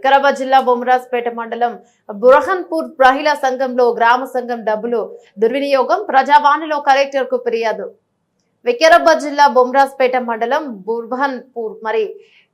వికారాబాద్ జిల్లా బొమ్మరాజ్పేట మండలం బురహన్పూర్ మహిళా సంఘంలో గ్రామ సంఘం డబ్బులు దుర్వినియోగం ప్రజావాణిలో కలెక్టర్ కు ఫిర్యాదు. వికారాబాద్ జిల్లా బొమ్మరాజ్పేట మండలం బుర్హాన్పూర్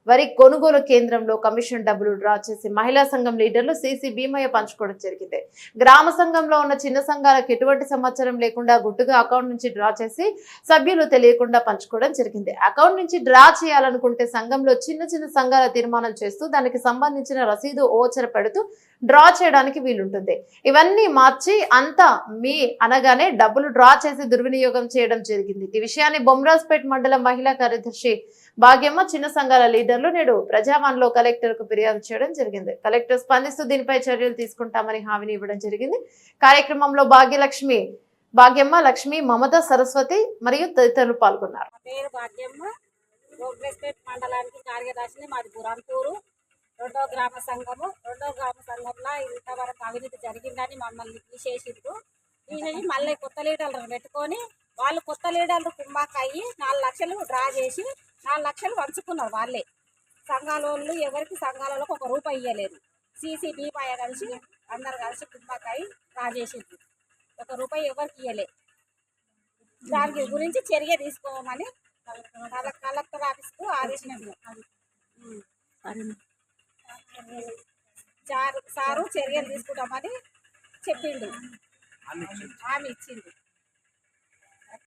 వరి కొనుగోలు కేంద్రంలో కమిషన్ డబ్బులు డ్రా చేసి మహిళా సంఘం లీడర్లు సీసీ భీమయ్య పంచుకోవడం జరిగింది. గ్రామ సంఘంలో ఉన్న చిన్న సంఘాలకు ఎటువంటి సమాచారం లేకుండా గుట్టుగా అకౌంట్ నుంచి డ్రా చేసి సభ్యులు తెలియకుండా పంచుకోవడం జరిగింది. అకౌంట్ నుంచి డ్రా చేయాలనుకుంటే సంఘంలో చిన్న చిన్న సంఘాల తీర్మానం చేస్తూ దానికి సంబంధించిన రసీదు ఓచర పెడుతూ డ్రా చేయడానికి వీలుంటుంది. ఇవన్నీ మార్చి అంతా మీ అనగానే డబ్బులు డ్రా చేసి దుర్వినియోగం చేయడం జరిగింది. ఈ విషయాన్ని బొమ్మరాజ్పేట మండలం మహిళా కార్యదర్శి భాగ్యమ్మ చిన్న సంఘాల లీడర్లు నేడు ప్రజావాణిలో కలెక్టర్ కు ఫిర్యాదు చేయడం జరిగింది. కలెక్టర్ స్పందిస్తూ దీనిపై చర్యలు తీసుకుంటామని హామీని ఇవ్వడం జరిగింది. కార్యక్రమంలో భాగ్యమ్మ, లక్ష్మి, మమత, సరస్వతి మరియు తదితరులు పాల్గొన్నారు. మండలానికి కార్యదర్శిని మాది బురాన్పూరు రెండో గ్రామ సంఘంలో ఇంతవరకు అవినీతి జరిగిందని మమ్మల్ని తీసేసిండ్రు. మళ్ళీ కొత్త లీడర్లు పెట్టుకొని వాళ్ళు కొత్త లీడర్లు కుమ్మాక అయ్యి 4 లక్షలు డ్రా చేసి 4 లక్షలు పంచుకున్నారు. వాళ్ళే సంఘాల వాళ్ళు ఎవరికి సంఘాలలో ₹1 ఇవ్వలేదు. సీసీ భీమయ్య కలిసి అందరు కలిసి కుమ్మాక అయ్యి డ్రా చేసిండ్రు. ₹1 ఎవరికి ఇవ్వలేదు. దాని గురించి చర్య తీసుకోమని కలెక్టర్ ఆఫీస్కు ఆదేశించారు. సారు చర్యలు తీసుకుంటామని చెప్పిండు, హామీ ఇచ్చిండు.